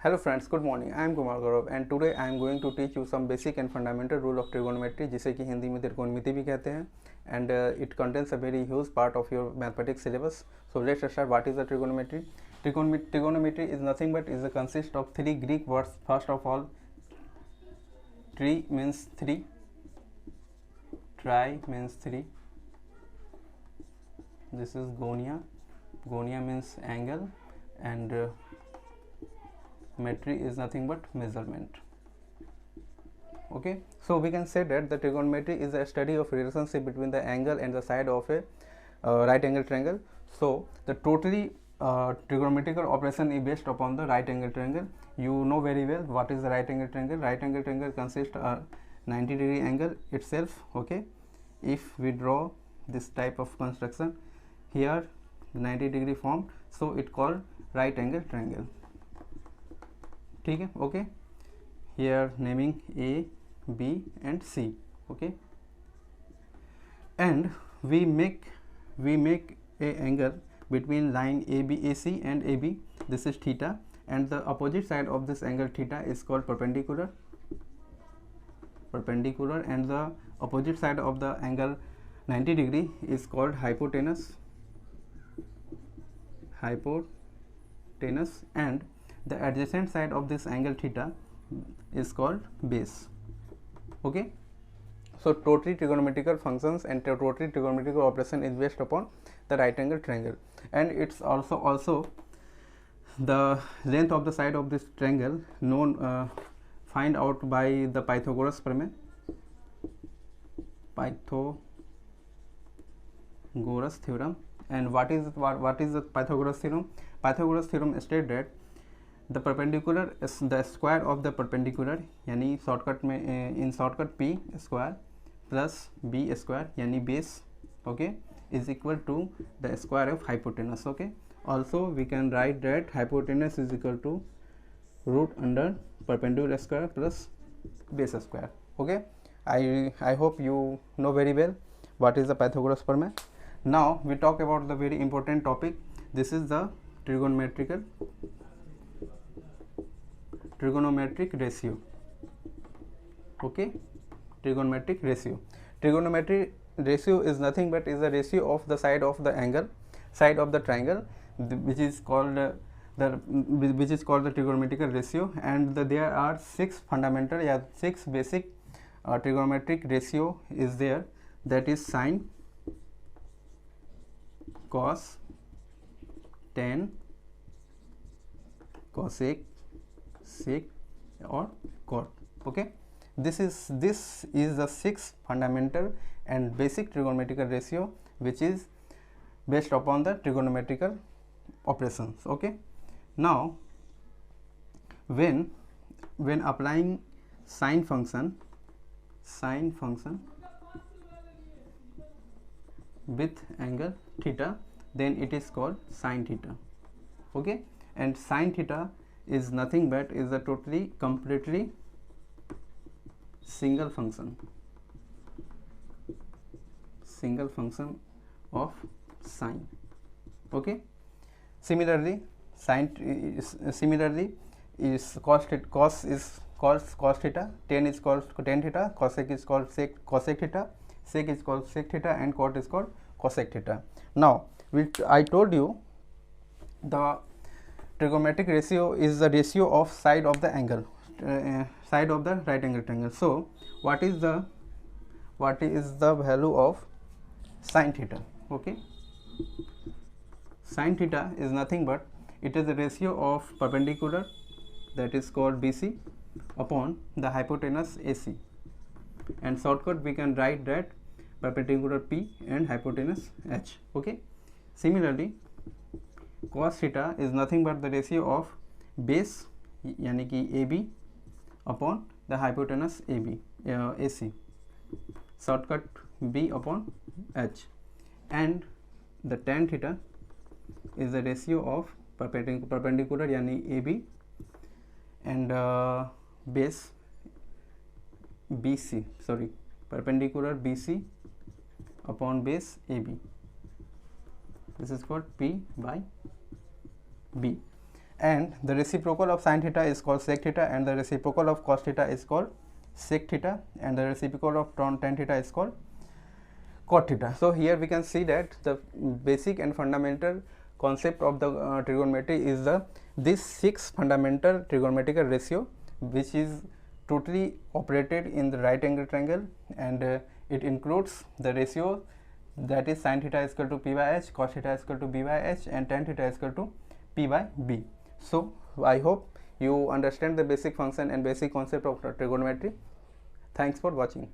Hello friends, good morning. I am Kumar Gaurav and today I am going to teach you some basic and fundamental rule of trigonometry जिसे कि हिंदी में त्रिकोणमिति भी कहते हैं and it contains a very huge part of your mathematics syllabus. So let's start. What is the trigonometry? Trigonometry is nothing but is a consist of three Greek words. First of all, tri means three, tri means three. This is gonia. Gonia means angle and metry is nothing but measurement. Okay, so we can say that the trigonometry is a study of relationship between the angle and the side of a right angle triangle. So the totally trigonometrical operation is based upon the right angle triangle. You know very well what is the right angle triangle. Right angle triangle consists of 90-degree angle itself. Okay, if we draw this type of construction here, 90-degree formed, so it called right angle triangle. ठीक है, okay, here naming A, B and C. Okay, and we make a angle between line ABAC and AB. This is theta, and the opposite side of this angle theta is called perpendicular, and the opposite side of the angle 90 degree is called hypotenuse, and the adjacent side of this angle theta is called base. Okay, so totally trigonometrical functions and totally trigonometrical operation is based upon the right angle triangle, and it's also the length of the side of this triangle known find out by the Pythagoras प्रमेय. Pythagoras theorem. And what is the Pythagoras theorem? Pythagoras theorem states that the perpendicular is the square of the perpendicular, यानी shortcut में in shortcut p square plus b square यानी base, okay, is equal to the square of hypotenuse. Okay, also we can write that hypotenuse is equal to root under perpendicular square plus base square. Okay, I hope you know very well what is the Pythagoras प्रमेय. Now we talk about the very important topic. This is the trigonometric ratio. Okay, trigonometric ratio. Trigonometric ratio is nothing but is the ratio of the side of the triangle, which is called the trigonometrical ratio, and there are six basic trigonometric ratio is there. That is sine, cos, tan, cosec, sec or cot. Okay, this is the six fundamental and basic trigonometrical ratio which is based upon the trigonometrical operations. Okay, now when applying sine function with angle theta, then it is called sine theta. Okay, and sine theta is nothing but is a completely single function of sine. Okay, similarly is cos is called cos theta, tan is called tan theta, cosec is called cosec theta, sec is called sec theta, and cot is called cosec theta. Now I told you the trigonometric ratio is the ratio of side of the angle, side of the right angle triangle. So what is the value of sine theta? Okay, sine theta is nothing but it is the ratio of perpendicular, that is called BC, upon the hypotenuse AC, and shortcut we can write that perpendicular P and hypotenuse H. Okay, similarly cos theta is nothing but the ratio of base यानी कि AB upon the hypotenuse AC, shortcut B upon H, and the tan theta is the ratio of perpendicular यानी AB and base BC, perpendicular BC upon base AB. This is called P by B. and the reciprocal of sin theta is called sec theta, and the reciprocal of cos theta is called sec theta, and the reciprocal of tan theta is called cot theta. So here we can see that the basic and fundamental concept of the trigonometry is this 6 fundamental trigonometric ratio, which is totally operated in the right angle triangle, and it includes the ratio that is sin theta is equal to p by h, cos theta is equal to b by h, and tan theta is equal to p by b. So I hope you understand the basic function and basic concept of trigonometry. Thanks for watching.